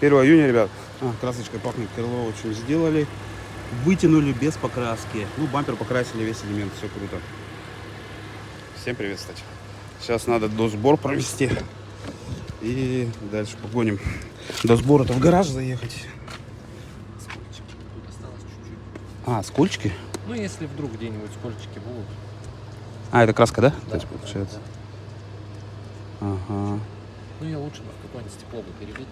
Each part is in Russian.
1 июня, ребят. Красочкой пахнет, крыло очень сделали. Вытянули без покраски. Ну, бампер покрасили, весь элемент, все круто. Всем привет, кстати. Сейчас надо досбор провести. И дальше погоним. До сбора-то в гараж заехать. Тут осталось чуть-чуть. Скольчики? Ну, если вдруг где-нибудь скольчики будут. Это краска, да? Да, То есть, получается. да. Ага. Ну, ее лучше в какое-нибудь стекло бы перебить.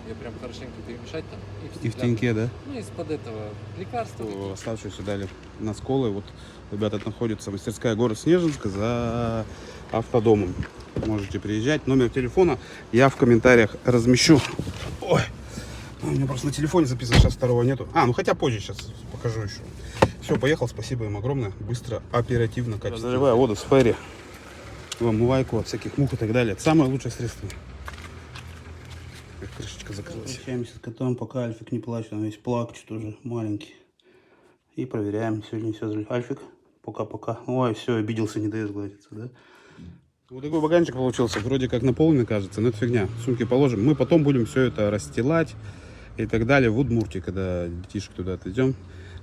Ее прям хорошенько перемешать там. И в теньке, да? Ну, из-под этого лекарства. Оставшиеся дали на сколы. Вот, ребята, находится мастерская город Снежинска за автодомом. Можете приезжать. Номер телефона я в комментариях размещу. Ой, у меня просто на телефоне записан, сейчас второго нету. Ну хотя позже сейчас покажу еще. Все, поехал, спасибо им огромное. Быстро, оперативно, качественно. Заливаю воду с ферри в омывайку от всяких мух и так далее. Это самое лучшее средство. Крышечка закрылась. Встречаемся с котом, пока Альфик не плачет. Он весь плачет уже, маленький. И проверяем. Сегодня все залили. Альфик, пока-пока. Ой, все, обиделся, не дает гладиться, да? Вот такой багажник получился. Вроде как наполненный, кажется, но это фигня. Сумки положим. Мы потом будем все это расстилать и так далее в Удмуртии, когда детишек туда отвезем.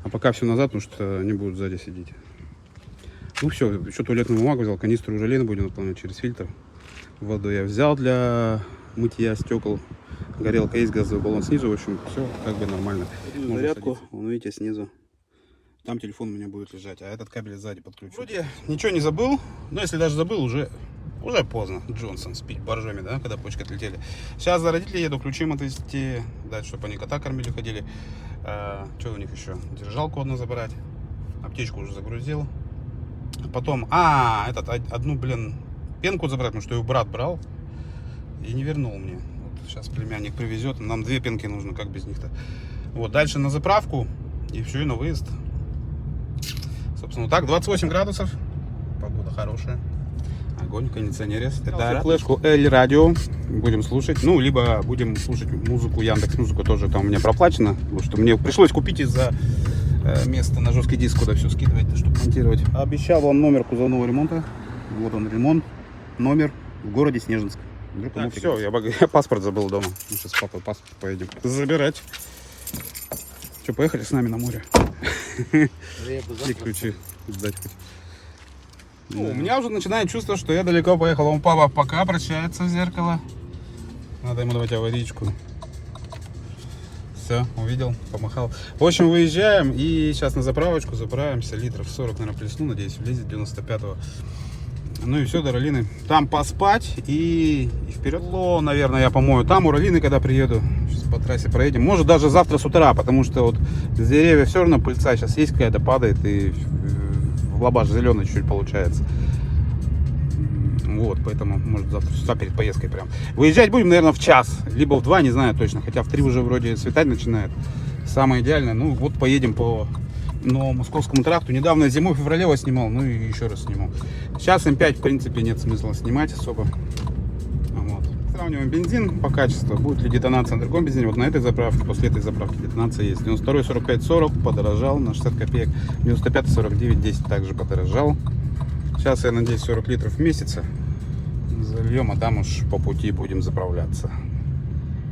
А пока все назад, потому что они будут сзади сидеть. Ну все, еще туалетную бумагу взял. Канистру уже Лена будем наполнять через фильтр. Воду я взял для мытья стекол. Горелка есть, газовый баллон снизу. В общем, все как бы нормально. Зарядку, вон видите, снизу. Там телефон у меня будет лежать, а этот кабель сзади подключу. Вроде ничего не забыл, но если даже забыл, уже поздно. Джонсон спить боржоми, да, когда почки отлетели. Сейчас за родителей еду, ключи им отвезти, дать, чтобы они кота кормили, ходили. Что у них еще? Держалку одну забрать. Аптечку уже загрузил. Потом, одну, пенку забрать, потому что ее брат брал и не вернул мне. Вот сейчас племянник привезет, нам 2 пенки нужно, как без них-то. Вот, дальше на заправку и все, и на выезд. Собственно, так, 28 градусов. Погода хорошая. Огонь в кондиционере. Это флешку L-радио будем слушать. Ну, либо будем слушать музыку, Яндекс.Музыку тоже там у меня проплачено. Потому что мне пришлось купить из-за места на жесткий диск, куда все скидывать, чтобы монтировать. Обещал вам номер кузовного ремонта. Вот он, ремонт. Номер в городе Снежинск. Так, все, я паспорт забыл дома. Мы сейчас с папой паспорт поедем забирать. Что, поехали с нами на море? И ключи сдать хоть. У меня уже начинает чувство, что я далеко поехал. Он папа пока прощается в зеркало. Надо ему давать аварийку. Все, увидел, помахал. В общем, выезжаем и сейчас на заправочку заправимся. Литров 40, наверное, плесну. Надеюсь, влезет 95-го. Ну и все, до Ралины. Там поспать и вперед. Наверное, я помою. Там у Ралины, когда приеду. Сейчас по трассе проедем. Может, даже завтра с утра, потому что вот с деревьев все равно пыльца сейчас есть какая-то, падает. И в лабаш зеленый чуть-чуть получается. Вот, поэтому, может, завтра с утра перед поездкой прям. Выезжать будем, наверное, в час. Либо в 2, не знаю точно. Хотя в 3 уже вроде светать начинает. Самое идеальное. Ну, вот поедем по новому Московскому тракту. Недавно зимой, в феврале его снимал, ну и еще раз сниму. Сейчас М5, в принципе, нет смысла снимать особо. Вот. Сравниваем бензин по качеству. Будет ли детонация на другом бензине. Вот на этой заправке, после этой заправки детонация есть. 92-й 45-40 подорожал на 60 копеек. 95-й 49-10 также подорожал. Сейчас, я надеюсь, 40 литров в месяц зальем, а там уж по пути будем заправляться.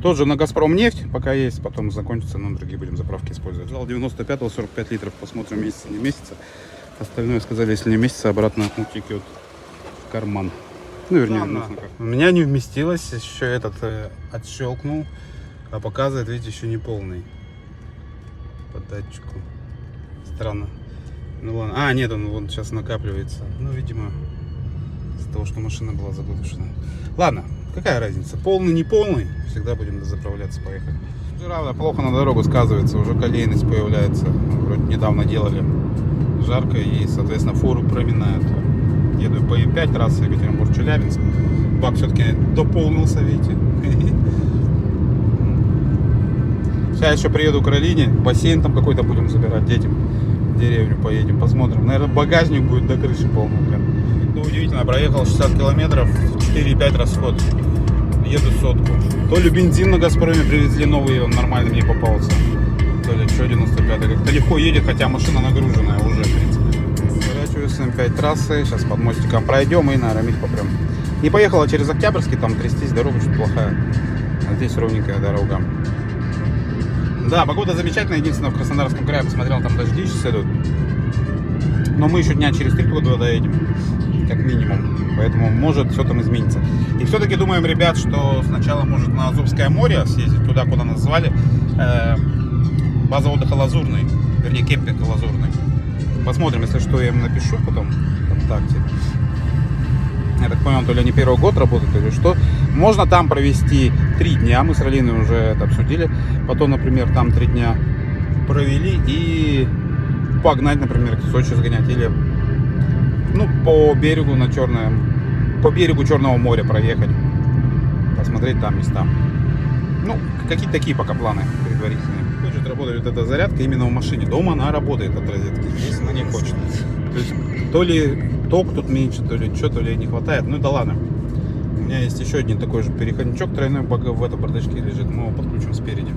Тот же на Газпром нефть пока есть, потом закончится, но другие будем заправки использовать. Взял 95-го 45 литров, посмотрим, месяца, не месяца. Остальное сказали, если не месяца, обратно утекет в карман. Ну, вернее, у меня не вместилось, еще этот отщелкнул, а показывает, видите, еще не полный по датчику. Странно. Ну ладно. Нет, он вон сейчас накапливается. Ну, видимо, из-за того, что машина была заглушена. Ладно. Какая разница? Полный, не полный. Всегда будем дозаправляться, поехали. Правда, плохо на дорогу сказывается. Уже колейность появляется. Вроде недавно делали. Жарко и, соответственно, фуру проминают. Еду по М5, трасса Екатеринбург-Челябинск. Бак все-таки дополнился, видите. Сейчас еще приеду к Ралине. Бассейн там какой-то будем забирать детям. В деревню поедем, посмотрим. Наверное, багажник будет до крыши полный, Ну, удивительно, проехал 60 километров, 4,5 расход. Еду сотку. То ли бензин на Газпроме привезли новый, он нормально мне попался. То ли что 95-й. Как-то легко едет, хотя машина нагруженная уже, в принципе. Сворачиваю с М5 трассы, сейчас под мостиком пройдем и на Арамих попрем. Не поехала через Октябрьский, там трястись, дорога чуть плохая. А здесь ровненькая дорога. Да, погода замечательная. Единственное, в Краснодарском крае посмотрел, там дожди сейчас идут. Но мы еще дня через 3 туда доедем, как минимум. Поэтому может все там изменится. И все-таки думаем, ребят, что сначала может на Азовское море съездить, туда, куда нас звали. База отдыха Лазурный, вернее кемпинг Лазурный. Посмотрим, если что, я им напишу потом ВКонтакте. Я так понял, то ли они первый год работают, или что. Можно там провести 3 дня, мы с Ралиной уже это обсудили. Потом, например, там 3 дня провели и погнать, например, к Сочи сгонять. Или ну, по берегу на по берегу Черного моря проехать. Посмотреть там места. Ну, какие-то такие пока планы предварительные. Хочет работать вот эта зарядка именно в машине. Дома она работает от розетки. Здесь она не хочет. То есть, то ли ток тут меньше, то ли что, то ли не хватает. Ну да ладно. У меня есть еще один такой же переходничок тройной в этом бардачке лежит. Мы его подключим спереди.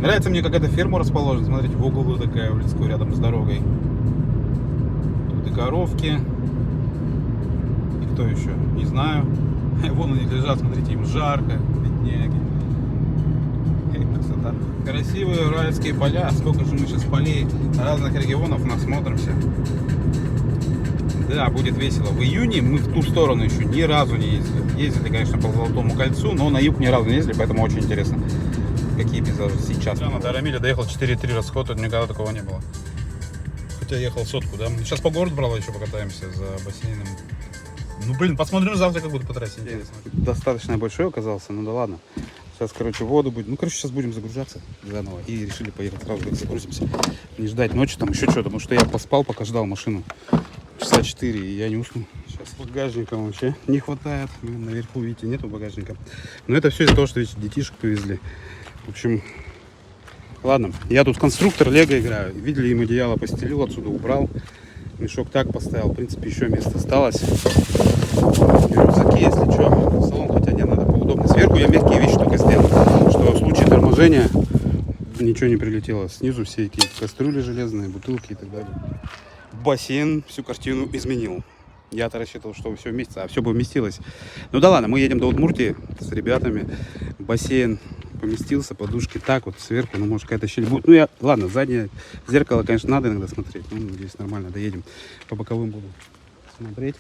Нравится мне, как эта ферма расположена. Смотрите, в углу такая в леску рядом с дорогой. Тут и коровки. И кто еще? Не знаю. Вон они лежат, смотрите, им жарко. Бедняги. Красота. Красивые уральские поля. Сколько же мы сейчас полей разных регионов насмотримся. Да, будет весело. В июне мы в ту сторону еще ни разу не ездили. Ездили, конечно, по Золотому кольцу, но на юг ни разу не ездили, поэтому очень интересно, какие пейзажи сейчас. Да, до Арамиля доехал 4,3 расход, никогда такого не было. Хотя ехал сотку, да. Сейчас по городу брало, еще покатаемся за бассейном. Ну, блин, посмотрим завтра, как будет по трассе. Интересно. Достаточно большой оказался, ну да ладно. Сейчас, короче, воду будет. Ну, короче, сейчас будем загружаться заново. И решили поехать сразу, как загрузимся. Не ждать ночи, там еще что-то. Потому что я поспал, пока ждал машину. Часа 4, и я не усну. Сейчас багажника вообще не хватает. Наверху, видите, нету багажника. Но это все из-за того, что, видите, детишек повезли. В общем, ладно. Я тут конструктор, лего играю. Видели, им одеяло постелил, отсюда убрал. Мешок так поставил. В принципе, еще место осталось. И рюкзаки, если что. Салон, хотя не надо поудобнее. Сверху я мягкие вещи только сделал, что в случае торможения ничего не прилетело. Снизу все эти кастрюли железные, бутылки и так далее. Бассейн всю картину изменил. Я-то рассчитывал, что все вместе, а все бы вместилось. Ну да ладно, мы едем до Удмуртии с ребятами. Бассейн поместился, подушки так вот сверху, ну может какая-то щель будет. Ну ладно, заднее зеркало, конечно, надо иногда смотреть. Ну, надеюсь, нормально доедем. По боковым буду смотреть.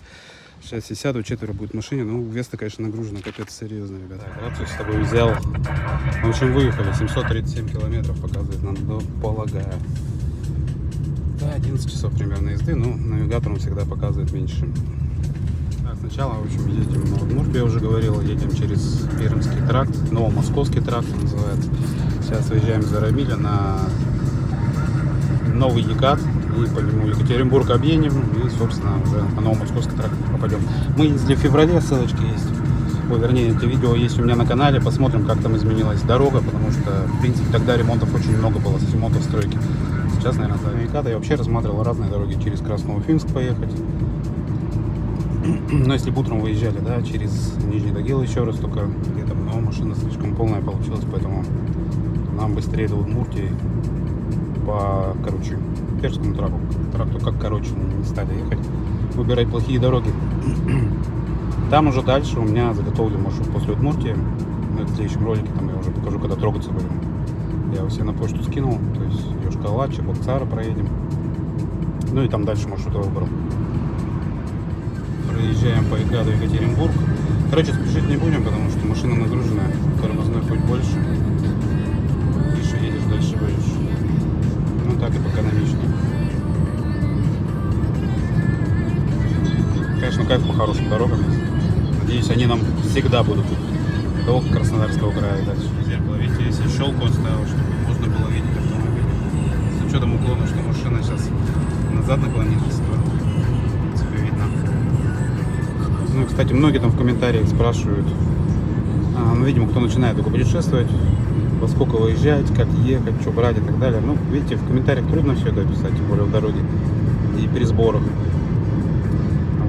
Сейчас я сяду, 4 будет в машине. Ну, вес-то, конечно, нагружена, капец, серьезно, ребята. Так, рацию с тобой взял. В общем, выехали. 737 километров показывает нам, полагаю. Да, 11 часов примерно езды, но навигатор он всегда показывает меньше. Так, сначала, в общем, едем на Удмуртию, я уже говорил, едем через Пермский тракт, Новомосковский тракт называется. Сейчас выезжаем из Арамиля на Новый Екат и по нему Екатеринбург объедем и, собственно, уже на Новомосковский тракт попадем. Мы ездили в феврале, ссылочки есть. Ой, вернее, это видео есть у меня на канале, посмотрим, как там изменилась дорога, потому что, в принципе, тогда ремонтов очень много было, ремонтов стройки. Сейчас, наверное, за Еката я вообще рассматривал разные дороги, через Красноуфимск поехать. Но если бы утром выезжали, да, через Нижний Тагил еще раз, только где-то, но машина слишком полная получилась, поэтому нам быстрее до Удмуртии по, короче, Пермскому тракту, как короче, не стали ехать, выбирать плохие дороги. Там уже дальше у меня заготовлен маршрут после Удмуртии. В следующем ролике там я уже покажу, когда трогаться будем. Я его все на почту скинул, то есть Йошкар-Ола, Чебоксары проедем. Ну и там дальше маршрут выбрал. Проезжаем по Екату Екатеринбург. Короче, спешить не будем, потому что машина нагруженная, тормозной путь больше. Тише едешь, дальше будешь. Ну так и поэкономичнее. Конечно, кайф по хорошим дорогам. Надеюсь, они нам всегда будут до Краснодарского края и дальше. Зеркало, видите, если щелку оставил, чтобы можно было видеть автомобиль. С учетом уклона, что машина сейчас назад наклонилась, то в принципе видно. Ну, кстати, многие там в комментариях спрашивают, ну, видимо, кто начинает только путешествовать, во сколько выезжать, как ехать, что брать и так далее. Ну, видите, в комментариях трудно все это описать, тем более в дороге и при сборах.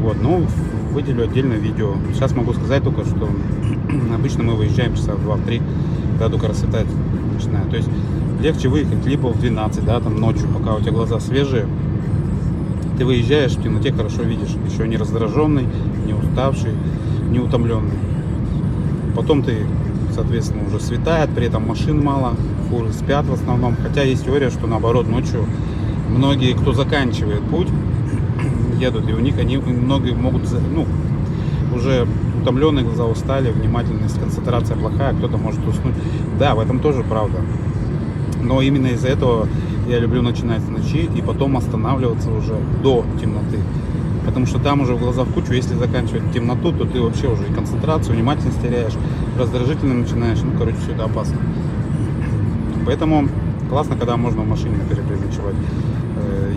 Вот, ну, выделю отдельное видео. Сейчас могу сказать только, что обычно мы выезжаем часа в 2-3, когда только рассветать начинает. То есть легче выехать либо в 12, да, там ночью, пока у тебя глаза свежие. Ты выезжаешь, в темноте хорошо видишь, еще не раздраженный, не уставший, не утомленный. Потом ты соответственно, уже светает, при этом машин мало, фуры спят в основном. Хотя есть теория, что наоборот, ночью многие, кто заканчивает путь, едут, и у них многие могут, ну, уже утомленные глаза, устали, внимательность, концентрация плохая, кто-то может уснуть. Да, в этом тоже правда. Но именно из-за этого я люблю начинать с ночи и потом останавливаться уже до темноты. Потому что там уже в глаза в кучу, если заканчивать темноту, то ты вообще уже и концентрацию, внимательность теряешь, раздражительно начинаешь, ну, короче, все это опасно. Поэтому классно, когда можно в машине наперед ночевать.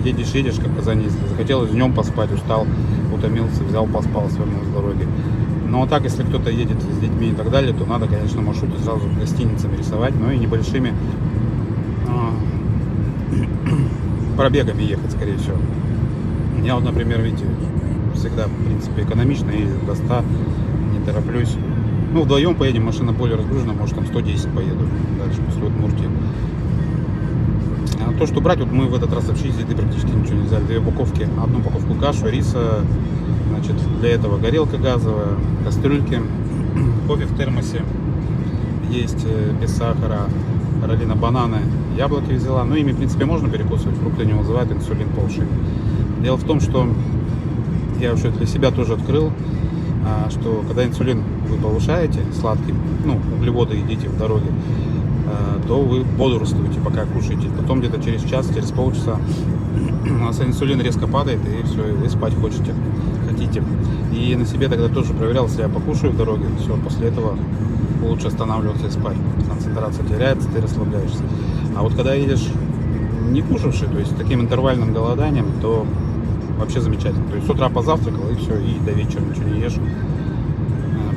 Едешь, как в Казани, если захотелось днем поспать, устал, утомился, взял, поспал, свернул с дороги. Но так, если кто-то едет с детьми и так далее, то надо, конечно, маршруты сразу гостиницами рисовать, но и небольшими пробегами ехать, скорее всего. Я вот, например, видите, всегда, в принципе, экономично и до 100 не тороплюсь. Ну, вдвоем поедем, машина более разгружена, может, там 110 поеду дальше, после Удмуртии. А то, что брать, вот мы в этот раз вообще из еды практически ничего не взяли. 2 упаковки, одну упаковку кашу, риса, значит, для этого горелка газовая, кастрюльки, кофе в термосе, есть без сахара, ролина, бананы, яблоки взяла. Ну, ими, в принципе, можно перекусывать, фрукты не вызывают инсулин по уши. Дело в том, что я уже для себя тоже открыл, что когда инсулин вы повышаете сладким, ну, углеводы едите в дороге, то вы бодрствуете, пока кушаете. Потом где-то через час, через полчаса у нас инсулин резко падает, и все, и вы спать хотите. И на себе тогда тоже проверял, если я покушаю в дороге, все, после этого лучше останавливаться и спать. Концентрация теряется, ты расслабляешься. А вот когда едешь не кушавший, то есть таким интервальным голоданием, то вообще замечательно. То есть с утра позавтракал, и все, и до вечера ничего не ешь.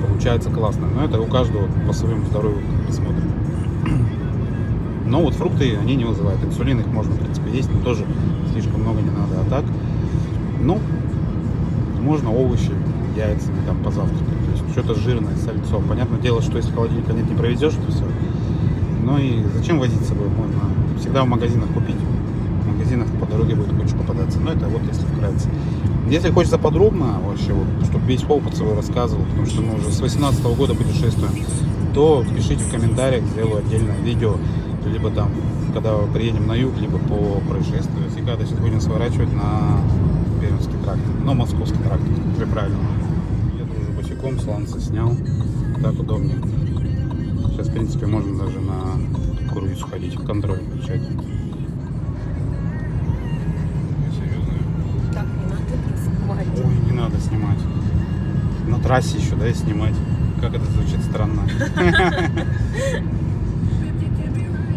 Получается классно. Но это у каждого по своему здоровью смотрит. Но вот фрукты, они не вызывают инсулин, их можно, в принципе, есть, но тоже слишком много не надо. А так, ну, можно овощи, яйцами там позавтракать. То есть что-то жирное, сальцо. Понятное дело, что если холодильника нет, не провезешь, то все. Ну и зачем возить с собой? Можно всегда в магазинах купить. В магазинах по дороге будет куча попадаться. Но это вот если вкратце. Если хочется подробно, вообще, вот, чтобы весь опыт свой рассказывал, потому что мы уже с 2018 года путешествуем, то пишите в комментариях, сделаю отдельное видео, либо там, когда приедем на юг, либо по происшествию. Всегда сейчас будем сворачивать на Пермский тракт, но Московский тракт, уже правильно. Еду уже босиком, сланцы снял, так удобнее. Сейчас, в принципе, можно даже на круиз ходить, контроль включать. Так, не надо снимать. Ой, не надо снимать. На трассе еще, да, и снимать. Как это звучит странно.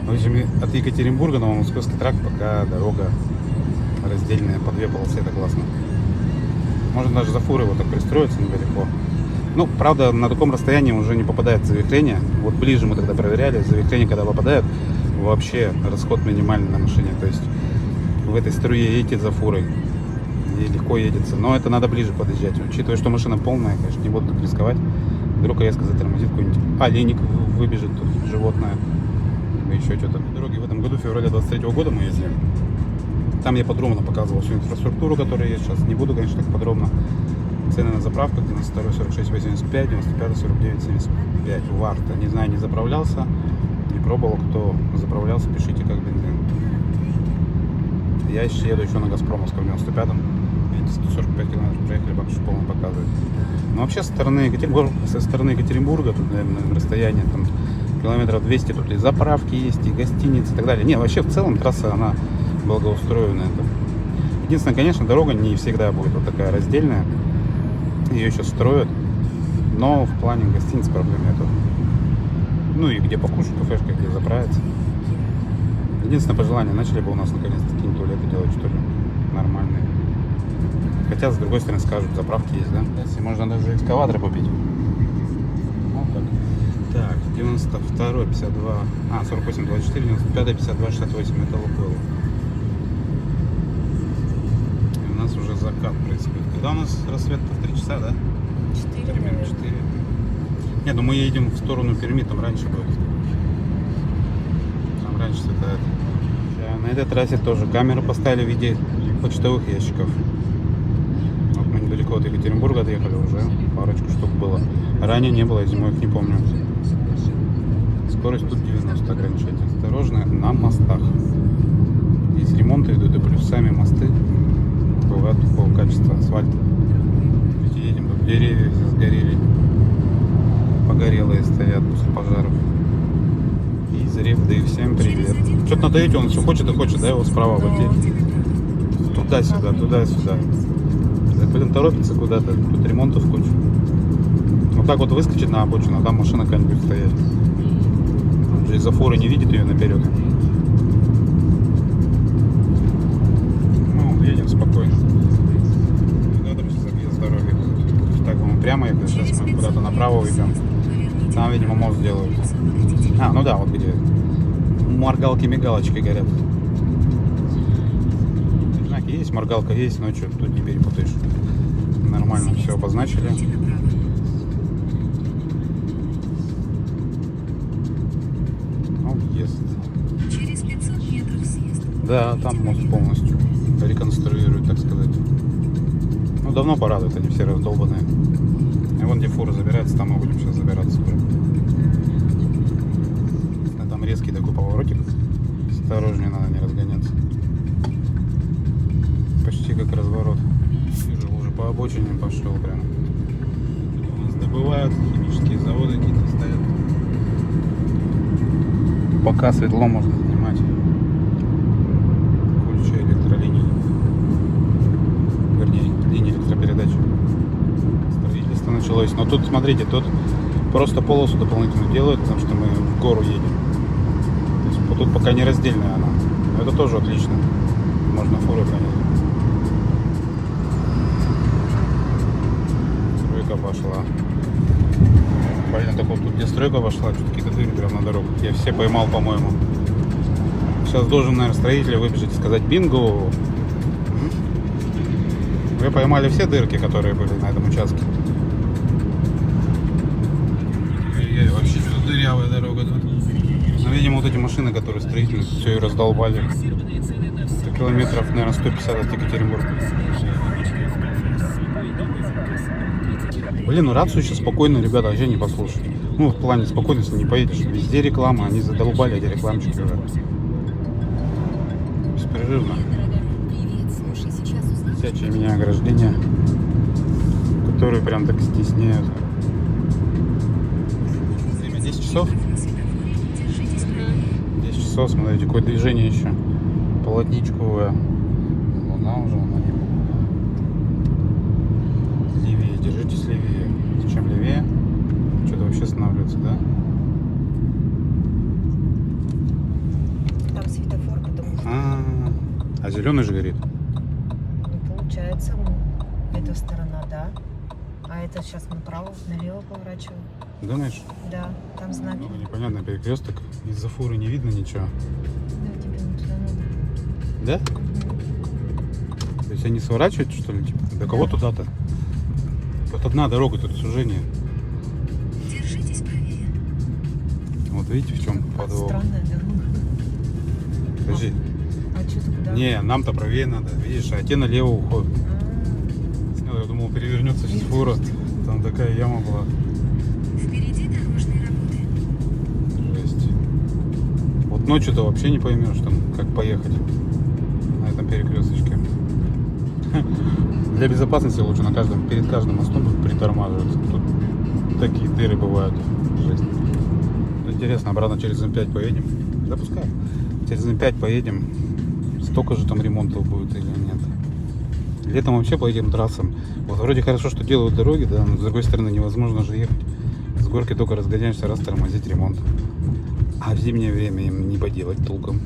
В общем, от Екатеринбурга на Московский тракт пока дорога раздельная по 2 полосы, это классно. Можно даже за фурой вот так пристроиться недалеко. Ну, правда, на таком расстоянии уже не попадает завихрение. Вот ближе мы тогда проверяли, завихрение когда попадает, вообще расход минимальный на машине. То есть в этой струе едете за фурой и легко едется. Но это надо ближе подъезжать. Учитывая, что машина полная, конечно, не буду так рисковать. Вдруг резко затормозит какой-нибудь олейник выбежит, тут животное. Еще что-то. Дороги в этом году, в феврале 23 года мы ездили. Там я подробно показывал всю инфраструктуру, которая есть. Сейчас не буду, конечно, так подробно. Цены на заправках 92 46 85, 95 49 75. Варта. Не знаю, не заправлялся, не пробовал. Кто заправлялся, пишите, как бензин. Я сейчас еду еще на Газпромовском 95-м. 145 километров проехали, пока что полно показывает. Но вообще со стороны Екатеринбурга, тут, наверное, расстояние там километров 200, тут и заправки есть, и гостиницы и так далее. Не, вообще в целом трасса, она благоустроена. Единственное, конечно, дорога не всегда будет вот такая раздельная. Ее сейчас строят, но в плане гостиниц проблем нету. Ну и где покушать, кафешка, где заправиться. Единственное пожелание, начали бы у нас наконец-то какие-нибудь туалеты делать, что ли, нормальные. Хотя, с другой стороны, скажут, заправки есть, да? Если можно даже экскаваторы купить. Вот так. Так, 92, 52, 48, 24, 95, 52, 68, это Лукойл. И у нас уже закат происходит. Когда у нас рассвет? В 3 часа, да? 4. Примерно 4. Нет, ну мы едем в сторону Перми, там раньше будет. Там раньше светает. На этой трассе тоже камеры поставили в виде почтовых ящиков. Вот мы недалеко от Екатеринбурга отъехали уже. Парочку штук было. Ранее не было, я зимой их не помню. Скорость тут 90, ограничайте. Осторожно на мостах. Есть ремонты идут, и плюс сами мосты бывают такого качества асфальта. Видите, едем, тут деревья все сгорели. Погорелые стоят после пожаров. И зрев, да и всем привет. Что-то надо идти, он все хочет и хочет, да, его справа обойти. Туда-сюда, туда-сюда. Да, блин, торопится куда-то, тут ремонтов куча. Вот так вот выскочит на обочину, а там машина какая-нибудь стоять. Он же из-за фуры не видит ее наперед. Ну, едем спокойно. Да, там сейчас объезд дороги будет. Так, мы прямо ехали, сейчас мы куда-то направо уйдем. Там, видимо, мост делают. А, ну да, вот где моргалки-мигалочки горят. Знаки есть, моргалка есть, но что, тут не перепутаешь. Нормально все обозначили. Въезд. Через 500 метров съезд. Да, там мост полностью реконструируют, так сказать. Ну, давно пора, это они все раздолбанные. И вон где фура забирается, там мы будем сейчас забираться. Там резкий такой поворотик. Осторожнее, надо не разгоняться. Почти как разворот. Вижу, уже по обочине пошел прям. У нас добывают, химические заводы какие-то стоят. Пока светло можно снимать. Куча электролиний. Вернее, линии электропередач. Строительство началось. Но тут, смотрите, тут просто полосу дополнительно делают, потому что мы в гору едем. То есть, тут пока не раздельная она. Но это тоже отлично. Можно фуры гонять. Стройка пошла. Блин, так вот тут где стройка пошла, что-то какие-то дыры прямо на дорогу. Я все поймал, по-моему. Сейчас должен, наверное, строитель выбежать и сказать бинго. Вы поймали все дырки, которые были на этом участке. Вообще что-то дырявая дорога тут. Ну, видимо, вот эти машины, которые строители, все и раздолбали. Это километров, наверное, 150 от Екатеринбурга. Блин, ну рацию сейчас спокойно, ребята, вообще не послушать. Ну, в плане спокойности не поедешь. Везде реклама, они задолбали эти рекламщики уже. Беспрерывно. Висячие меня ограждения, которые прям так стесняют. Время 10 часов. 10 часов, смотрите, какое движение еще. Полотничковое. Луна уже на небе. Левее, держитесь левее. Чем левее, что-то вообще останавливается, да? Там светофор, потому что... А зеленый же горит. Ну, получается, эта сторона, да. А это сейчас направо, налево поворачиваем. Думаешь? Да, там знаки. Ну, непонятно, перекресток. Из-за фуры не видно ничего. Да, тебе не туда надо. Да? То есть они сворачивают, что ли? Типа? До кого туда-то? Вот одна дорога, тут сужение. Держитесь правее. Вот видите, в чем подвох? Странная дорога. Подожди. А что ты куда? Не, нам-то правее надо. Видишь, а те налево уходят. Я думал, перевернется сейчас фура. Там такая яма была. Впереди дорожные работы. Жесть. Вот ночью-то вообще не поймешь, там, как поехать на этом перекресточке. Для безопасности лучше перед каждым мостом притормаживать. Тут такие дыры бывают. Жесть. Интересно, обратно через М5 поедем. Да пускай. Через М5 поедем. Столько же там ремонтов будет или нет. Летом вообще по этим трассам. Вот вроде хорошо, что делают дороги, да, но с другой стороны невозможно же ехать. С горки только разгоняешься, раз тормозить ремонт. А в зимнее время им не поделать толком.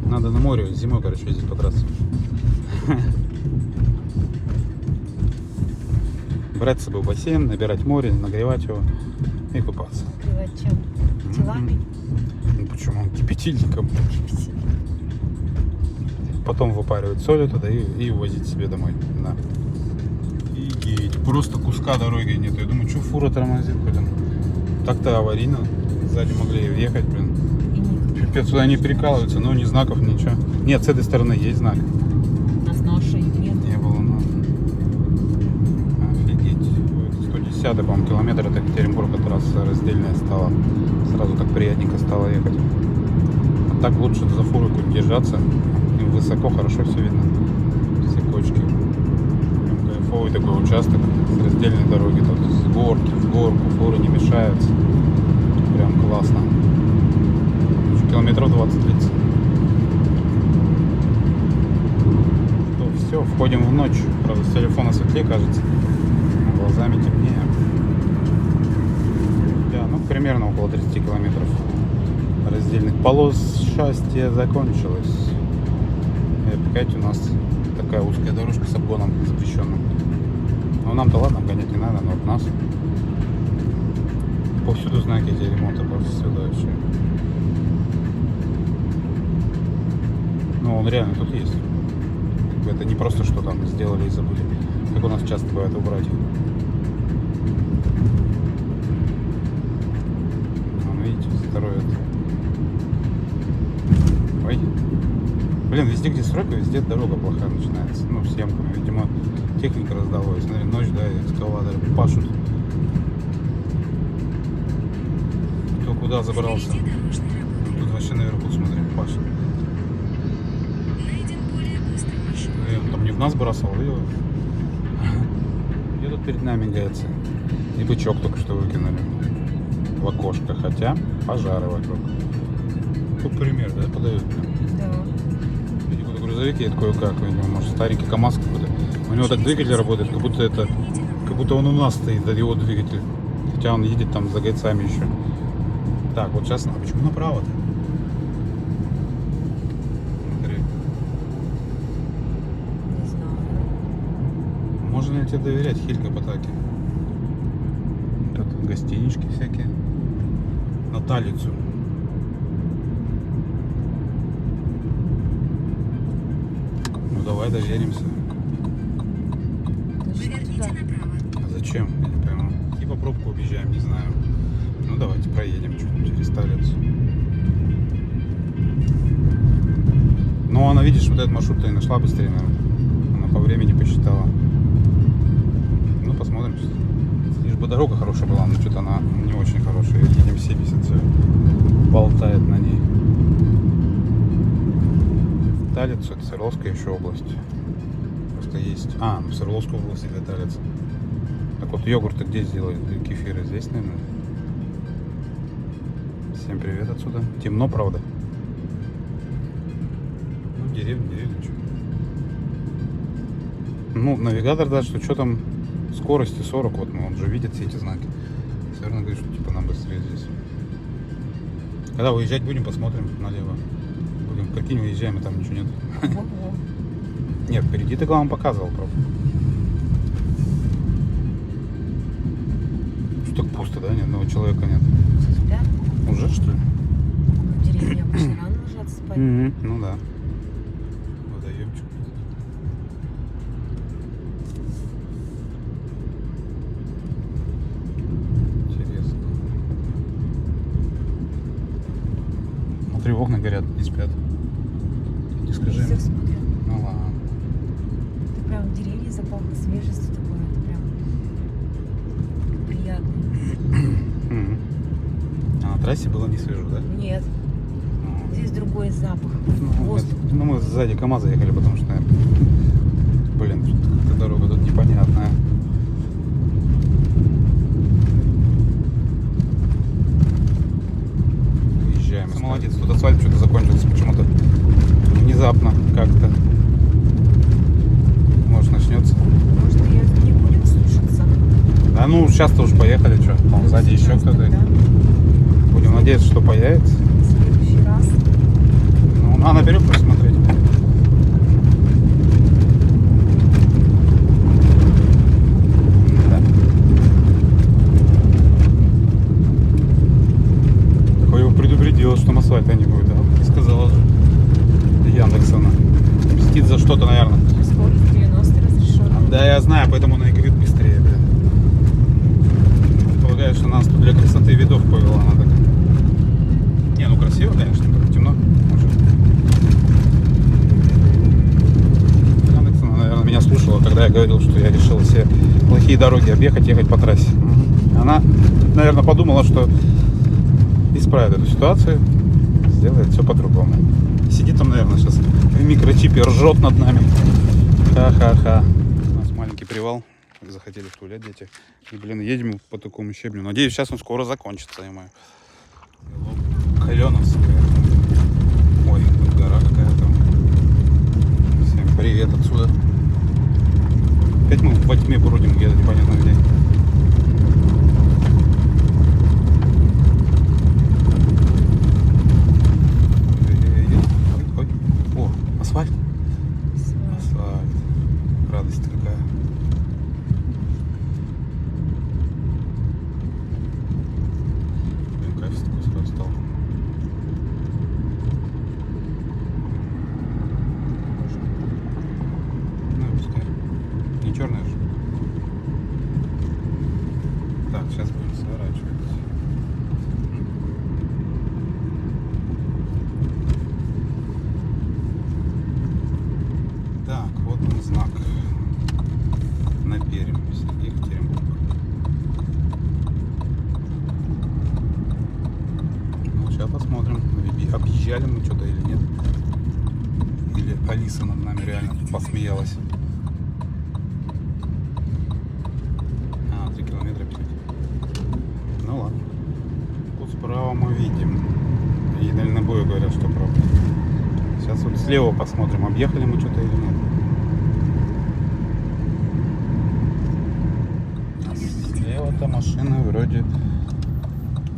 Надо на море зимой, короче, ездить по трассам. Брать с собой бассейн, набирать море, нагревать его и купаться. Нагревать чем? Телами? Ну почему? Кипятильником. Потом выпаривать солью туда и увозить себе домой. Да. И просто куска дороги нет. Я думаю, что фура тормозит, блин. Так-то аварийно. Сзади могли въехать, блин. Пипец, сюда не прикалываются, но ни знаков, ничего. Нет, с этой стороны есть знак. У нас на шее нет. Не было, но... Офигеть. 110 10-й, по-моему, километр от Екатеринбурга трасса раздельная стала. Сразу так приятненько стало ехать. А так лучше за фурой куда держаться. И высоко, хорошо все видно. Все кочки. Прям кайфовый такой участок с раздельной дороги. Тут с горки в горку, фуры не мешаются. Прям классно. Километров 20 длится. Все, входим в ночь. Правда, с телефона светлее кажется. Глазами темнее. Да, ну примерно около 30 километров раздельных полос счастья закончилось. И опять у нас такая узкая дорожка с обгоном запрещенным. Но нам-то ладно, гонять не надо, но от нас повсюду знаки эти ремонта, повсюду вообще. Ну он реально тут есть. Это не просто что там сделали и забыли, как у нас часто бывает убрать. Вон, видите, строят. Ой. Блин, везде, где стройка, везде дорога плохая начинается. Ну, съемками. Видимо, техника раздалась. Наверное, ночь, да, и экскаваторы пашут. Кто куда забрался. Впереди дорожные работы. Тут вообще наверху, смотрим, пашет. Найден более быстрый маршрут. Он там не в нас бросал, видел? И тут перед нами мигается. И бычок только что выкинули в окошко, хотя пожары вокруг. Тут пример, да, подают? Да. Видимо, грузовик едет кое-как, видимо, может старенький КамАЗ какой-то. У него так двигатель работает, как будто он у нас стоит, это его двигатель. Хотя он едет там за гайцами еще. Так, вот сейчас, а почему направо-то? Смотри. Не знаю. Можно ли тебе доверять, Хилька Потаки? Тут гостинички всякие. На Талицу. Ну давай доверимся. Поверните направо. А зачем? Я не пойму. Типа пробку объезжаем, не знаю. Ну давайте проедем чуть-чуть через Талицу. Ну она, видишь, вот этот маршрут-то и нашла быстрее, наверное. Она по времени посчитала. Ну посмотрим. Лишь бы дорога хорошая была, но что-то она не очень хорошая. Едем 70, все болтает на ней. Талицу, это Свердловская еще область. Просто есть. А, ну в Свердловской области для Талицы. Так вот, йогурты где сделают? Кефиры здесь, наверное. Всем привет отсюда. Темно, правда. Ну, деревня, что. Ну, навигатор даст, что там скорости 40, вот, ну, он же видит все эти знаки. Все равно говорит, что типа нам быстрее здесь. Когда выезжать будем, посмотрим налево. Будем, прикинь, выезжаем, и там ничего нет. Во-во. Нет, впереди ты, главное, показывал, правда. Что так пусто, да? Ни одного человека нет. Все спят. Уже, что ли? В деревне обычно рано ложатся спать. Ну да. Водоемчик. Интересно. Смотри, окна горят, не спят. Не скажи. Всех смотрят. Ну ладно. Ты прям в деревне запахло свежестью такое. Это прям приятно. Мгм. А на трассе было не свежо, да? Нет, Ну, здесь другой запах. Ну, Воздух. мы сзади КамАЗа ехали, потому что, наверное, блин, что-то как-то дорога тут непонятная. Уезжаем. Молодец, тут асфальт что-то закончился почему-то внезапно как-то. Может начнется. Может, и не будем слушаться. Да ну, сейчас-то уж поехали, что? Вон сзади еще Сейчас кто-то. тогда, Будем надеяться, что появится. в следующий раз. Ну, надо наперед посмотреть. Да. Такой его предупредила, что там асфальта не будет, да? И сказала же Яндексона. Мстит за что-то, наверное. Скорость 90 разрешенная. Да, я знаю, поэтому она и говорит быстрее, блин. Полагаю, что нас тут для красоты видов повела она так. Не, ну красиво, конечно, только темно. Может. Яндекс, она, наверное, меня слушала, когда я говорил, что я решил все плохие такие дороги объехать, ехать по трассе. Она, наверное, подумала, что исправит эту ситуацию, сделает все по-другому. Сидит там, наверное, сейчас в микрочипе, ржет над нами. Ха-ха-ха. У нас маленький привал. Захотели в туалет дети. И, блин, едем по такому щебню. Надеюсь, сейчас он скоро закончится, я мою. Каленовская. Ой, тут гора какая-то. Всем привет отсюда. Опять мы во тьме бродим где-то непонятно где. Ой, о, асфальт. Асфальт. Радость какая. Блин, кайф такой сразу стал. Ну, пускай. Не черная же. Так, сейчас будем сворачивать. Так, вот он знак. На Пермь, Екатеринбург. Ну, сейчас посмотрим, объезжали мы что-то или нет. Или Алиса над нами реально посмеялась. 3 километра 5. Ну ладно. Тут справа мы видим. И дальнобою говорят, что пробка. Сейчас вот слева посмотрим, объехали мы что-то или нет. А слева-то машины вроде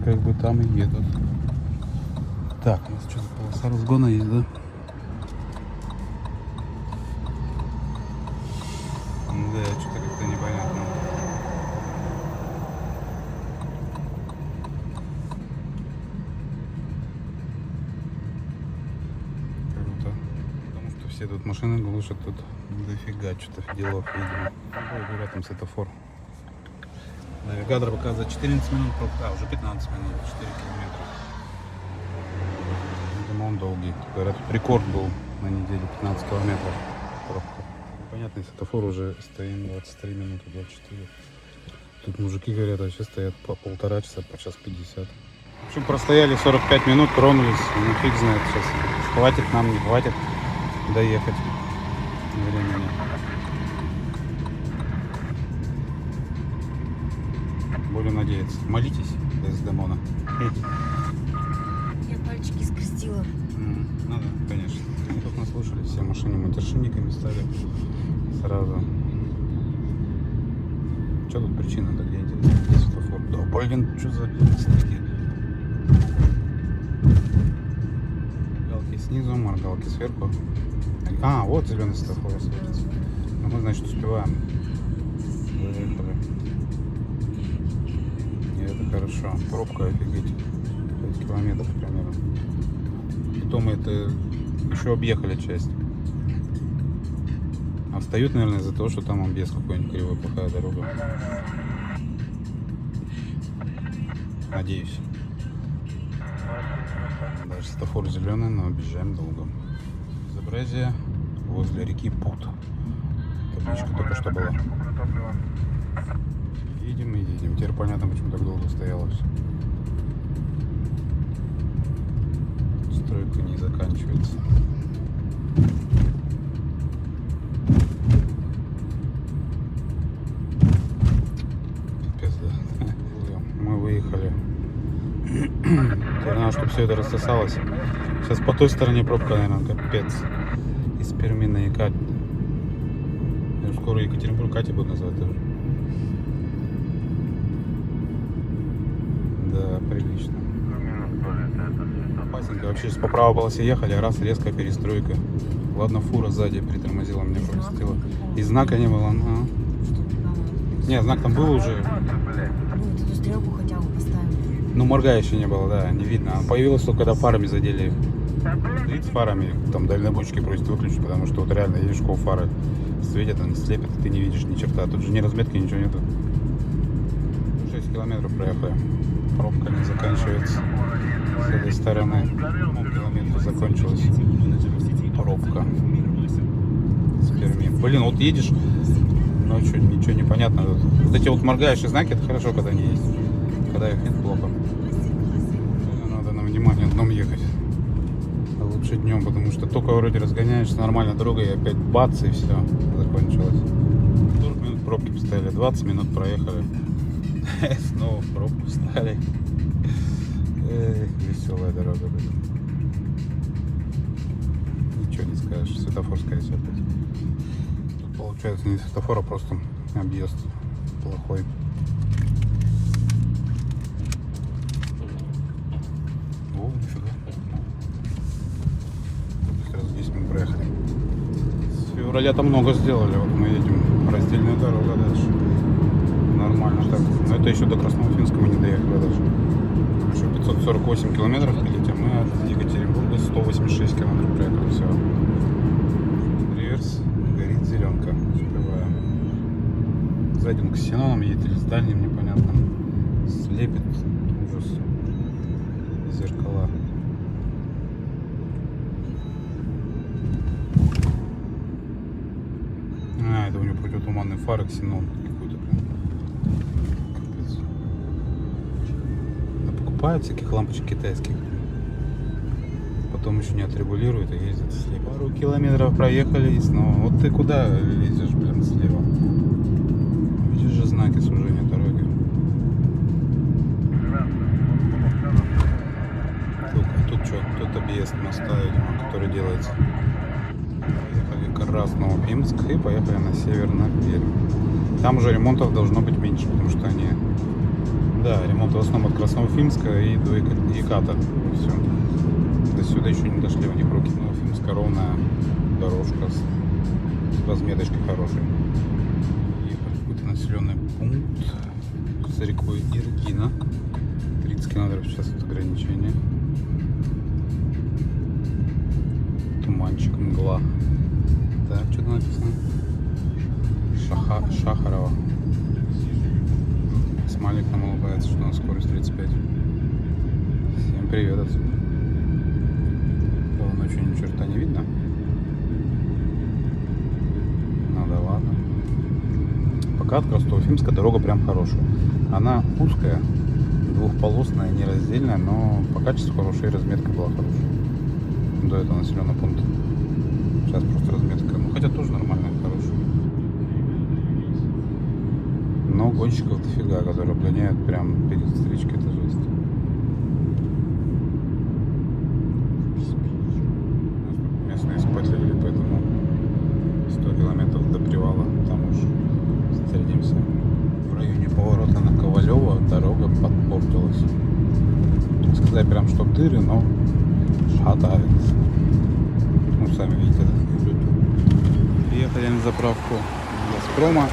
как бы там и едут. Так, у нас что-то полоса разгона есть, да? Да, что-то как-то непонятно. Круто. Потому что все тут машины глушат, тут дофига что-то делов, видимо. Ой, говорят, там светофор. Навигатор показывает 14 минут пробка, уже 15 минут, 4 километра. Видимо, он долгий. Говорят, тут рекорд был на неделе 15 километров пробка. Понятно, светофор уже стоим 23 минуты, 24. Тут мужики, говорят, вообще стоят по 1,5 часа, по 1:50. В общем, простояли 45 минут, тронулись. Ну, фиг знает сейчас, хватит нам, не хватит доехать. Времени. Будем надеяться. Молитесь, Дездемона. Я пальчики скрестила. Ну да, конечно. Мы тут наслушались, все машины матершинниками стали сразу. Что тут причина-то, где интересно? Где светофор? Да, блин, что за стыки? Моргалки снизу, моргалки сверху. А, вот зеленый светофор светится. Ну, мы, значит, успеваем. Выехали. И это хорошо. Пробка, офигеть. 5 километров примерно. Потом мы это еще объехали часть. А встают, наверное, из-за того, что там объезд какой-нибудь кривой, плохая дорога. Надеюсь. Даже светофор зеленый, но объезжаем долго. Безобразие возле реки Пут. Табличка только что была. Едем и едем. Теперь понятно, почему так долго стояло все. Стройка не заканчивается. Пипец, да. Мы выехали. Теперь надо, чтобы все это рассосалось. Сейчас по той стороне пробка, наверное, капец. Из Перми на Екат. Скоро Екатеринбург Катя будет называть тоже. Да, прилично. Опасненько. Вообще сейчас по правой полосе ехали, раз резкая перестройка. Ладно, фура сзади притормозила, меня пропустила. И знака не было. Ага. Не, знак там был уже. Вот эту стрелку хотя бы поставили. Ну, морга еще не было, да, не видно. Она появилась только когда фарами задели. Стоит с фарами, там дальнобойщики просят выключить, потому что вот реально едешь, у фары светят, они слепят, ты не видишь ни черта. Тут же ни разметки, ничего нету. 6 километров проехали. Пробка не заканчивается с этой стороны. Полкилометра закончилась пробка с Перми. Блин, вот едешь Ночью ничего не понятно. Вот эти вот моргающие знаки, это хорошо, когда они есть. Когда их нет, плохо. Надо на внимание дном ехать. А лучше днем, потому что только вроде разгоняешься нормально дорогой, и опять бац, и все, закончилось. 40 минут пробки поставили, 20 минут проехали. Снова в пробку встали. Эх, веселая дорога, блин. Ничего не скажешь, светофорская опять. Тут получается не светофор, а просто объезд плохой. О, нифига. Сразу 10 минут проехали. С февраля-то много сделали. Вот мы едем раздельная дорога дальше. Нормально так. Но это еще до Красноуфимска мы не доехали даже. Еще 548 километров пилить, а мы от Екатеринбурга 186 километров проехали. Все. Реверс, горит зеленка. Успеваем. Сзади он к ксеноном едет или с дальним непонятным. Слепит. Ужас. Зеркала. А, это у него противотуманный фары, ксенон какой-то прям. Капец. Да покупают всяких лампочек китайских. Потом еще не отрегулируют и ездят слева. Пару километров проехали и снова. Вот ты куда лезешь, блин, слева? Видишь же знаки сужения дороги. Тут что? Тут объезд моста, видимо, который делается. Поехали к Красноуфимск и поехали на север, на Пермь. Там уже ремонтов должно быть меньше, потому что они... Да, ремонт в основном от Красноуфимска и до Еката. Все. До сюда еще не дошли, у них руки. Красноуфимска ровная дорожка с разметочкой хорошей. Ехали в какой-то населенный пункт с рекой Иргина. 30 км в час от ограничения. Туманчик, мгла. Так, что-то написано. Шахарова. Смайлик нам улыбается, что у нас скорость 35. Всем привет отсюда. Ночью ни черта не видно. Ну да ладно. Пока от Красноуфимска дорога прям хорошая. Она узкая, двухполосная, нераздельная, но по качеству хорошая и разметка была хорошая. До этого населенного пункта. Сейчас просто разметка. Ну хотя тоже нормальная, хорошая. Но гонщиков дофига, которые обгоняют прям перед встречкой, это жесть. Местные спотлили, поэтому 100 километров до привала, там уж встретимся. В районе поворота на Ковалева дорога подпортилась. Не сказать прям, что дыры, но шатается. Ну, сами видите, да? Приехали на заправку Газпрома.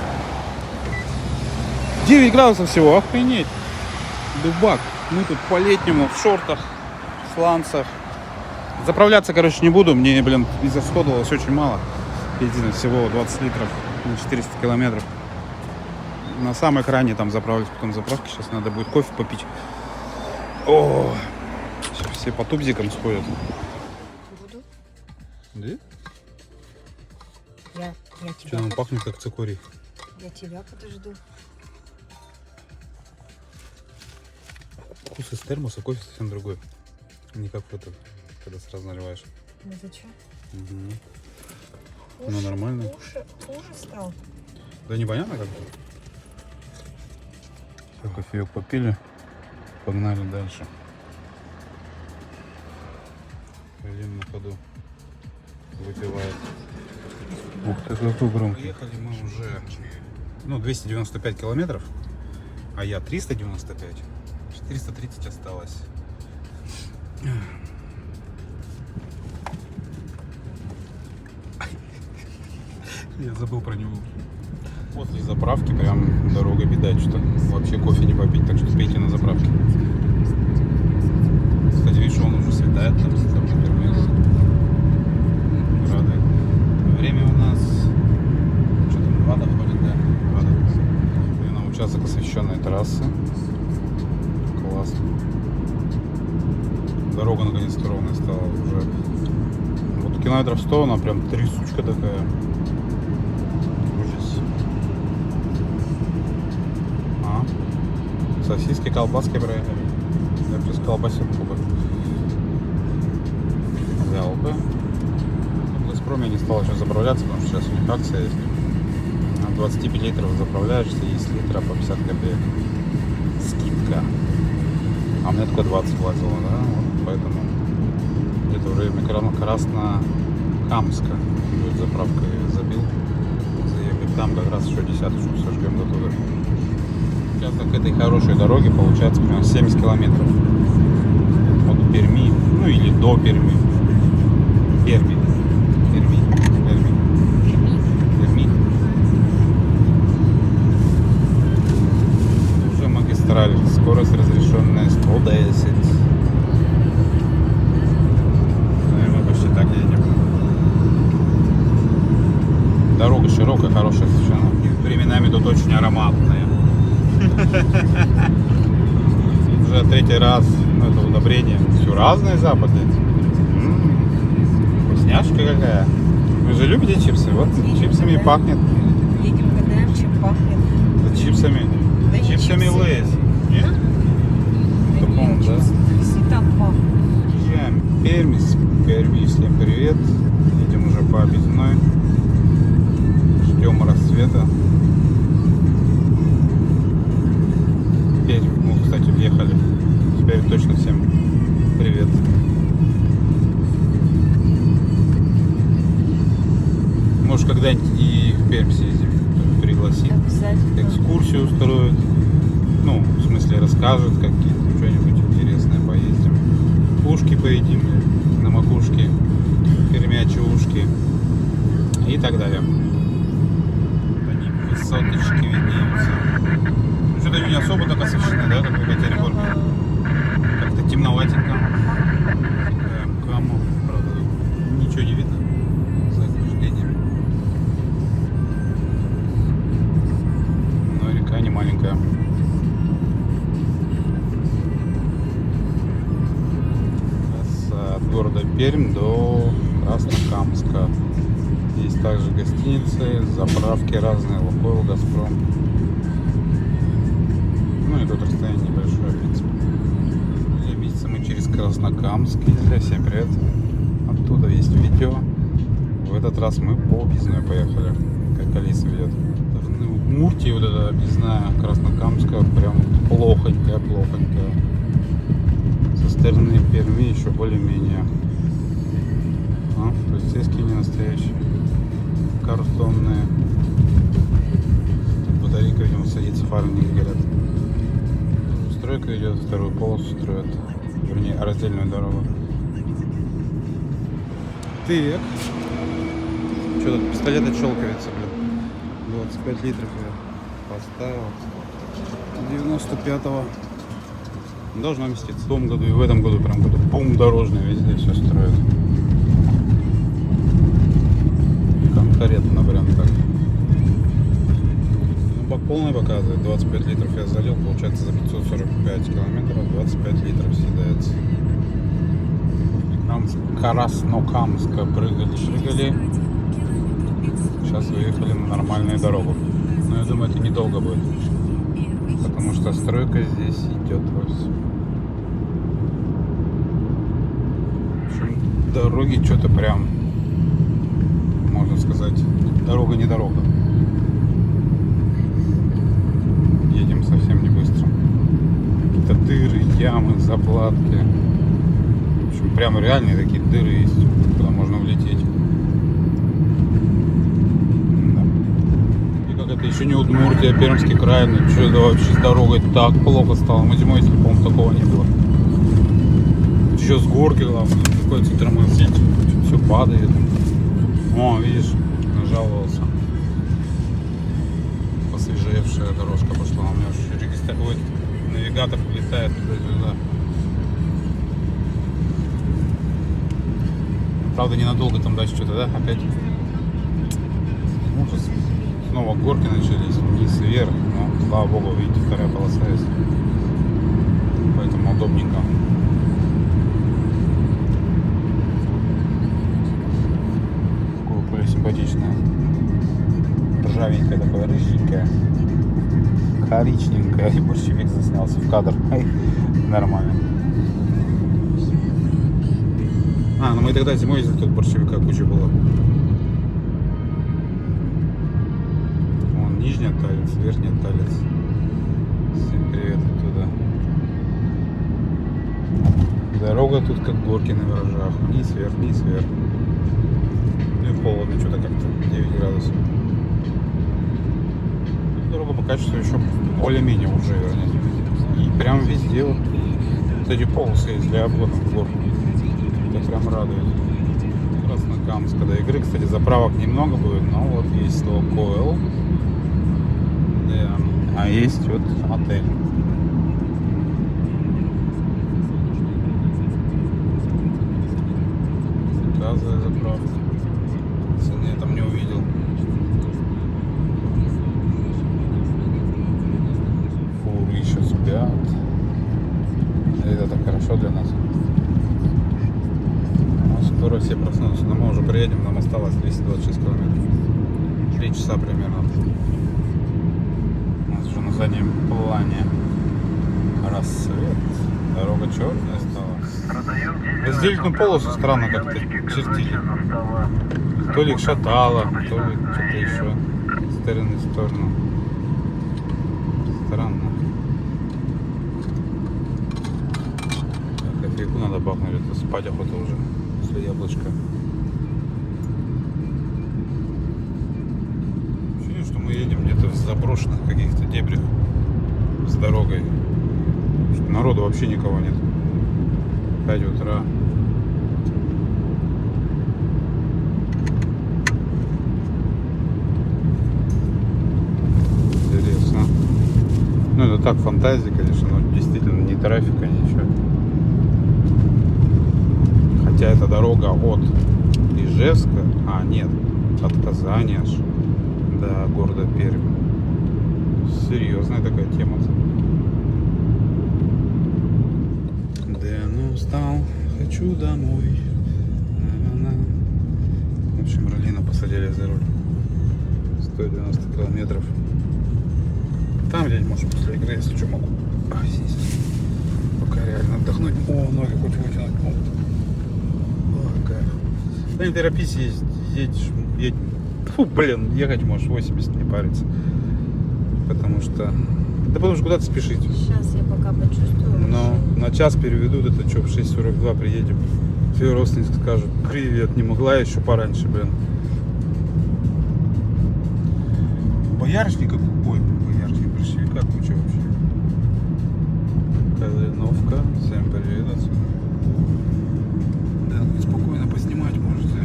9 градусов всего, охренеть. Дубак. Мы тут по-летнему в шортах, в сланцах. Заправляться, короче, не буду. Мне, блин, израсходовалось очень мало. Бензина всего 20 литров на 400 километров. На самой крайней там заправлюсь, потом заправки. Сейчас надо будет кофе попить. О, сейчас все по тубзикам сходят. Буду. Да? Я Что тебя, там пахнет, как цикорий? я тебя подожду. Вкус из термоса, кофе совсем другой. Не как в этом, когда сразу наливаешь. Ну зачем? Угу. Ну нормально. Хуже стал. Да непонятно как. Все, кофеек попили. Погнали дальше. Блин, на ходу выпивает. Ух ты, какой громкий. Ехали мы уже 295 километров, а я 395. 430 осталось. Я забыл про него. После заправки прям дорога беда, что вообще кофе не попить, так что пейте на заправке. Кстати, видишь, он уже светает там, Пермес. Радует. Время у нас что там, 2 доходит, да? 2 доходит. И на участок освещенной трассы. Классно. Дорога наконец-то ровная стала уже. Вот километров 100, она прям трясучка такая. Ужас. Сосиски, колбаски проехали. Я сейчас колбасил бы. Взял бы. В Газпроме я не стал еще заправляться, потому что сейчас у них акция есть. На 25 литров заправляешься, и с литра по 50 копеек. Скидка. А мне только 20 влазило, да? Вот поэтому где-то в районе Краснокамска будет заправка, я забил. Заехать там как раз еще десяточку сожгем до туда. Сейчас к этой хорошей дороге получается примерно 70 километров от Перми, ну или до Перми. Перми. Уже магистраль, скорость разрешенная 110. Наверное, почти так едем. Дорога широкая, хорошая совершенно. И временами тут очень ароматная. Уже третий раз, ну это удобрение. Все разные запахи. Вкусняшка какая. Вы же любите чипсы? Вот чипсами пахнет. Едем, гадаем, чем пахнет. За чипсами. Да не Чипсами чипсы. Лейс. Нет? Да Таком, нет, да? чипсы и так пахнет. Езжаем Перми, всем привет. Едем уже по объездной. Ждем рассвета. Пермь, мы, кстати, въехали. Теперь точно всем привет. Может, когда-нибудь и в Пермь съездим, пригласим. Обязательно. Экскурсию устроят. Ну, в смысле, расскажут какие-то, что-нибудь интересное, поездим. Ушки поедим на макушке, пермячьи ушки и так далее. Они высоточки виднеются. Ну, что-то не особо так освещено, да, как в Екатеринбурге. Как-то темноватенько. Кому, правда, ничего не видно за ограждением. Но река не маленькая. От города Пермь до Краснокамска. Есть также гостиницы, заправки разные, Лукойл, Газпром. Ну и тут расстояние небольшое, в принципе. Для месяца мы через Краснокамск ездили. Всем привет. Оттуда есть видео. В этот раз мы по объездной поехали, как Алиса ведет. В Муртии вот эта объездная Краснокамска прям плохонькая. Со стороны Перми еще более-менее. Полицейские не настоящие. Картонные. Батарейка, видимо, садится, фары не горят. Стройка идет, вторую полосу строят. Вернее, раздельную дорогу. Так. Что тут пистолет отщелкивается, блин. 25 литров я поставил. 95-го. Должно вместиться в том году и в этом году прям какой-то бум дорожный, везде все строят. Конкретно прям так. Ну, бак полный показывает, 25 литров я залил, получается за 545 километров 25 литров съедается. Краснокамска прыгали. Сейчас выехали на нормальную дорогу. Но я думаю, это недолго будет. Потому что стройка здесь идет вовсю. В общем, дороги что-то прям, можно сказать, дорога не дорога. Едем совсем не быстро. Какие-то дыры, ямы, заплатки. В общем, прям реальные такие дыры есть, куда можно влететь. Это еще не Удмуртия, Пермский край, ну что это вообще с дорогой так плохо стало. Мы зимой, если по-моему, такого не было. Еще с горки, главное, приходится тормозить, все падает. О, видишь, нажаловался. Посвежевшая дорожка пошла. У меня уже регистратор, навигатор летает туда-сюда. Правда, ненадолго там дальше что-то, да, опять? Ужас. Снова горки начались, вниз и вверх, но, слава богу, видите, вторая полоса есть, поэтому удобненько. Такое поле симпатичное, ржавенькое такое, рыженькое, коричненькая. И борщевик заснялся в кадр. Ай, нормально. А, ну мы тогда зимой ездили, тут борщевика куча было. Вон нижняя Талец, верхняя Талец. Всем привет оттуда. Дорога тут как горки на виражах. Вниз, вверх, вниз, вверх. Ну и холодно, что-то как-то 9 градусов. Дорога по качеству еще более-менее уже, вернее. И прям везде вот эти полосы есть для обгона в горку. Это прям радует. Краснокамск, до игры, кстати, заправок немного будет, но вот есть Лукойл. Да. А есть вот отель. Газовая заправка. Цены я там не увидел. Фуры еще спят. Это так хорошо для нас. Скоро все проснутся, но мы уже приедем, нам осталось 226 километров. 3 часа примерно. У нас уже на заднем плане рассвет. Дорога черная стала. Разделительную полосу странно как-то чертили. То ли их шатало, то ли что-то еще. С стороны в сторону. Странно. Кофейку надо бахнуть, это спать охота уже. После яблочка. Ощущение, что мы едем где-то в заброшенных каких-то дебрях с дорогой. Народу вообще никого нет. 5 утра. Интересно. Ну это так, фантазия, конечно, но действительно ни трафика, ничего. Хотя это дорога от Ижевска, нет, от Казани аж до города Пермь. Серьезная такая тема. Дэн устал, хочу домой. В общем, Ралина посадили за руль. 190 километров. Там где-нибудь, может, после игры, если что, могу здесь. Пока реально отдохнуть. О, ноги хоть вытянуть. Ой, кайф. Да не торопись, едешь. Фу, блин, ехать можешь 80, не париться. Потому что... Да потому что куда-то спешить. Сейчас я пока почувствую. Но на час переведут, это что, в 6:42 приедем. Твои родственники скажут: привет, не могла еще пораньше, блин. Боярышника, ой, боярышник, борщевика куча вообще. Калиновка, всем привет отсюда. Да, хоть спокойно поснимать можете.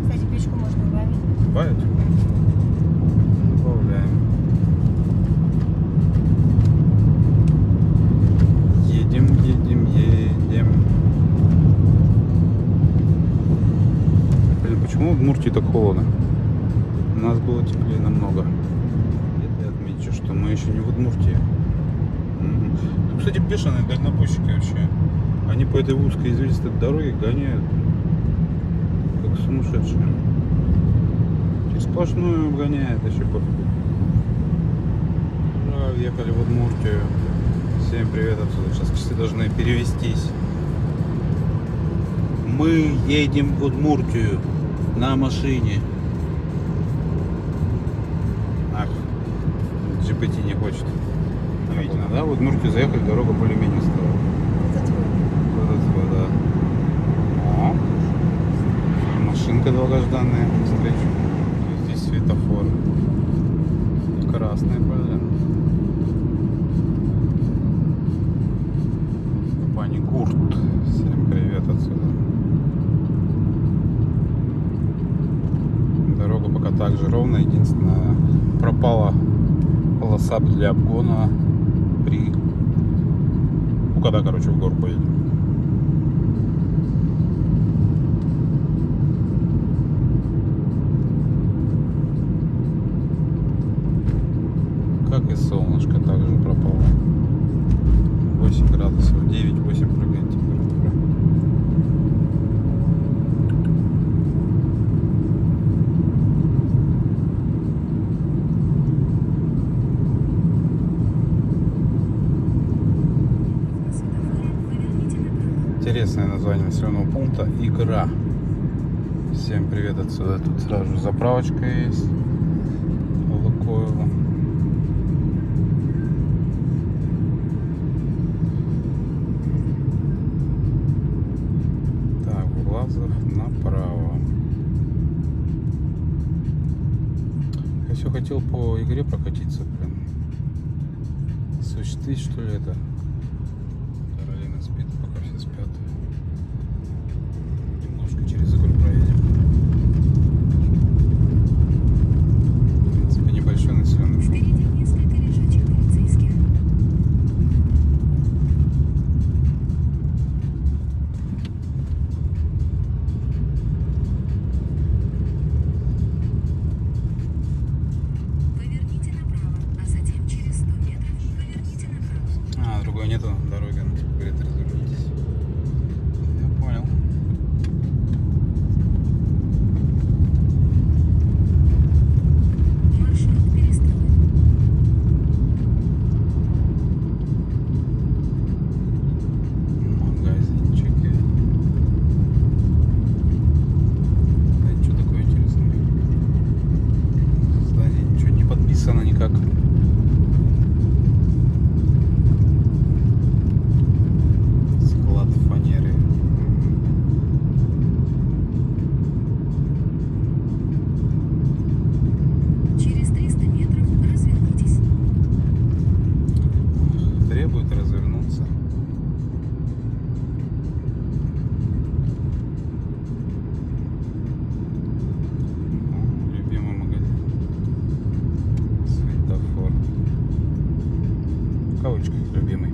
Кстати, печку можно убавить. Добавить? Добавляем. Едем. Блин, почему в Удмуртии так холодно? У нас было теплее намного. Это я отмечу, что мы еще не в Удмуртии. Тут, кстати, бешеные дальнобойщики вообще. Они по этой узкой извилистой дороге гоняют как сумасшедшие. И сплошную гоняют еще пофигу. Ура, въехали в Удмуртию. Всем привет отсюда. Сейчас часы должны перевестись. Мы едем в Удмуртию на машине. Ах, GPT не хочет. Видно, да? В Удмуртию заехали, дорога более-менее стала. Это твой. Да. О, машинка долгожданная встречу. Здесь светофор. Красный, блин. Пани Гурт. Всем привет отсюда. Дорога пока так же ровная. Единственное, пропала полоса для обгона при... Ну, когда, короче, в горку едем. Как и солнышко также пропало. 8 градусов, 9-8 прыгает температура. Интересное название населенного пункта — Игра. Всем привет отсюда. Тут сразу же заправочка есть в Лукойлу. Так, Глазов направо. Я все хотел по Игре прокатиться, блин. Существует, что ли, это? Каролина спит, пока все спят. Немножко через Игру проедем. В принципе, небольшой населенный пункт. Впереди несколько лежачих полицейских. Поверните направо, а затем через 100 метров поверните направо. Другой нету дороги, ну, типа, говорит, развернитесь. Я понял. Маршрут перестроен. Магазинчики. Это что такое интересное? Здание ничего не подписано никак. Склад фанеры. Через 300 метров развернитесь. Требует развернуться. О, любимый магазин. Светофор. В кавычках любимый.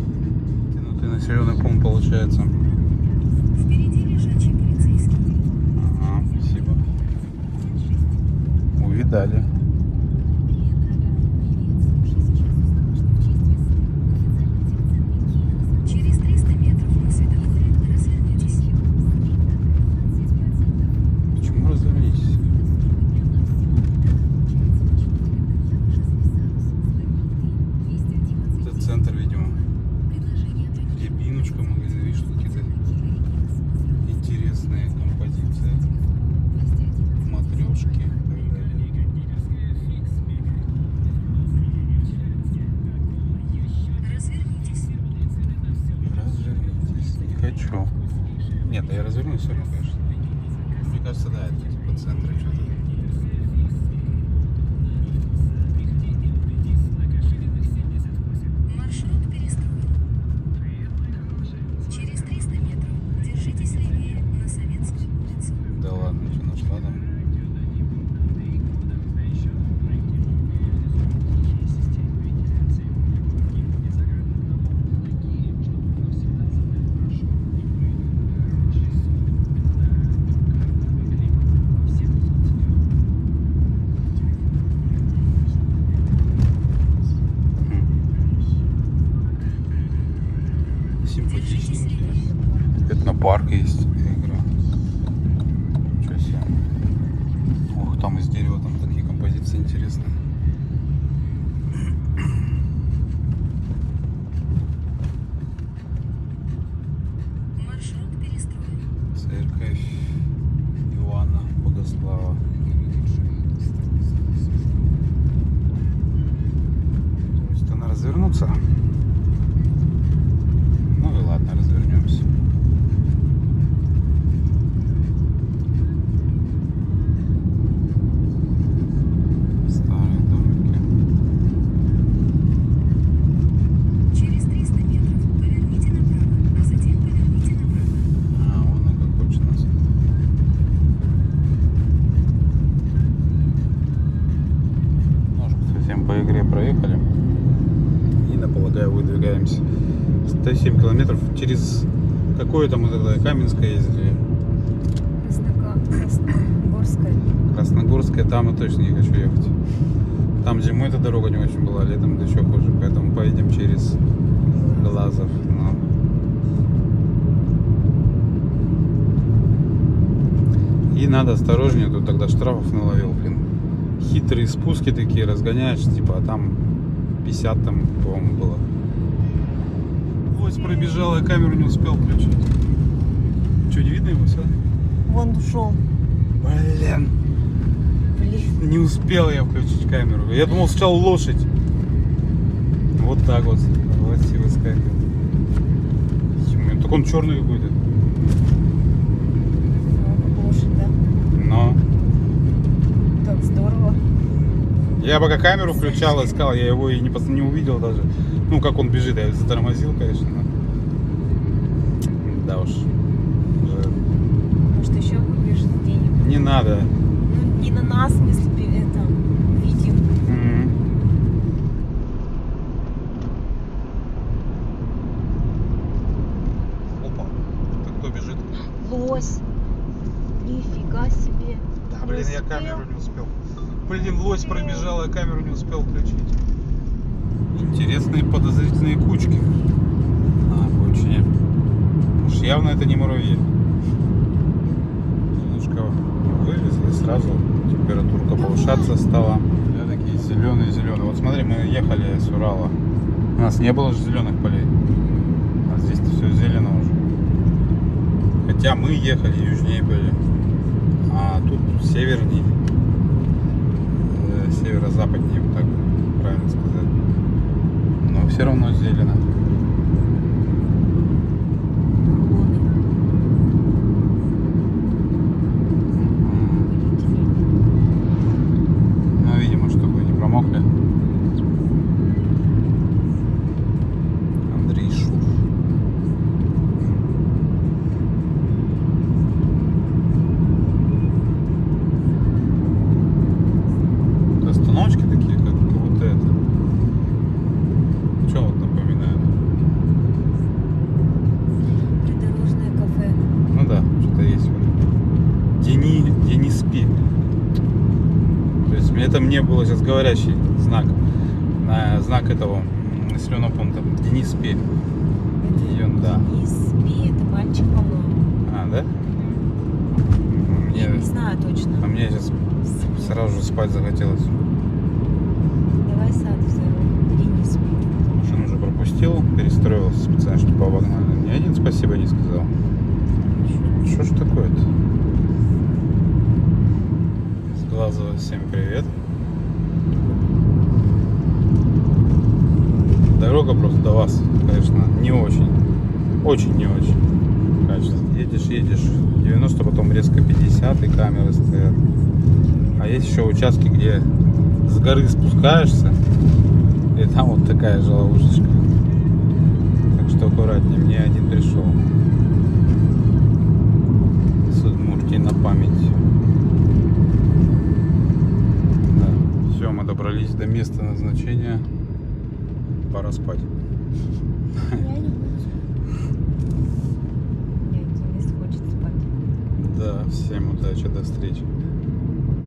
Тянутый населенный пункт получается. Впереди лежачий полицейский. Ага, спасибо. Увидали. Через 300 метров на светофоре развернитесь. Почему развернитесь? Это центр, видимо. Рябинушка, магазин, видишь, тут какие-то интересные композиции. Матрешки и так далее. Развернитесь. Развернитесь. Не хочу. Нет, я развернусь все равно, конечно. Мне кажется, да, это типа центр что-то. Маршрут перестроен. Через 300 метров держитесь левее на Советскую улицу. Да ладно, что нашла там? Симпатичненький. Технопарк есть игра. Ничего себе. Ох, там из дерева там такие композиции интересные. Маршрут перестроен. Церковь Иоанна Богослава. То есть она развернуться. Ну и ладно, развернемся. Старые домики. Через 300 метров поверните направо, а затем поверните направо. Вон он как хочет нас. Немножко совсем по игре проехали. И на Полагаю выдвигаемся. 107 километров через какое там мы тогда Каменское ездили. Красногорская. Красногорская, там я точно не хочу ехать. Там зимой эта дорога не очень была, летом да еще хуже. Поэтому поедем через Глазов. Но... И надо осторожнее, тут тогда штрафов наловил, блин. Хитрые спуски такие, разгоняешь, типа, а там 50 там, по-моему, было. Ось пробежал, я камеру не успел включить. Что, не видно его все? Вон ушел. Блин. Блин. Не успел я включить камеру. Я думал сначала лошадь. Вот так вот. Власти выскакивает. Так он черный какой-то. Лошадь, да? Но. Так здорово. Я пока камеру включал, искал, я его и не увидел даже. Ну, как он бежит, я затормозил, конечно. Да уж. Может, еще выбьешь денег? Не надо. Ну, не на нас, в смысле, это, видим. Опа. Это кто бежит? Лось. Нифига себе. Да, Не блин, я успел. камеру не успел. Блин, лось пробежал, я камеру не успел включить. Интересные подозрительные кучки. На обочине. Уж явно это не муравьи. Немножко вылезли, сразу температурка повышаться стала. Я такие зеленые. Вот смотри, мы ехали с Урала. У нас не было же зеленых полей. А здесь все зелено уже. Хотя мы ехали, южнее были. А тут севернее. Северо-западнее, вот так правильно сказать. Но все равно зелено. Ну, видимо, чтобы не промокли. Андрей Шур. Остановочки такие, как будто это. Что вот напоминает? Придорожное кафе. Ну да, что-то есть вот. Дениспи. То есть это мне было сейчас говорящий знак. На знак этого населенного пункта. Дениспи. Да. Не спи, это мальчик, по-моему. А, да? Я Мне, не знаю точно. а мне сейчас сразу же спать захотелось. Давай саду взорвем. И не спи. Машину уже пропустил, перестроился специально, чтобы обогнали. Ни один спасибо не сказал. Что ж такое-то? С Глазова всем привет. Дорога просто до вас, конечно, не очень. Очень не очень качественно. Едешь, 90, потом резко 50, и камеры стоят. А есть еще участки, где с горы спускаешься, и там вот такая же ловушечка. Так что аккуратнее, мне один пришел. С Удмуртии на память. Да. Все, мы добрались до места назначения. Пора спать. Я не буду спать. Мне Денис хочет спать. Да, всем удачи, до встречи.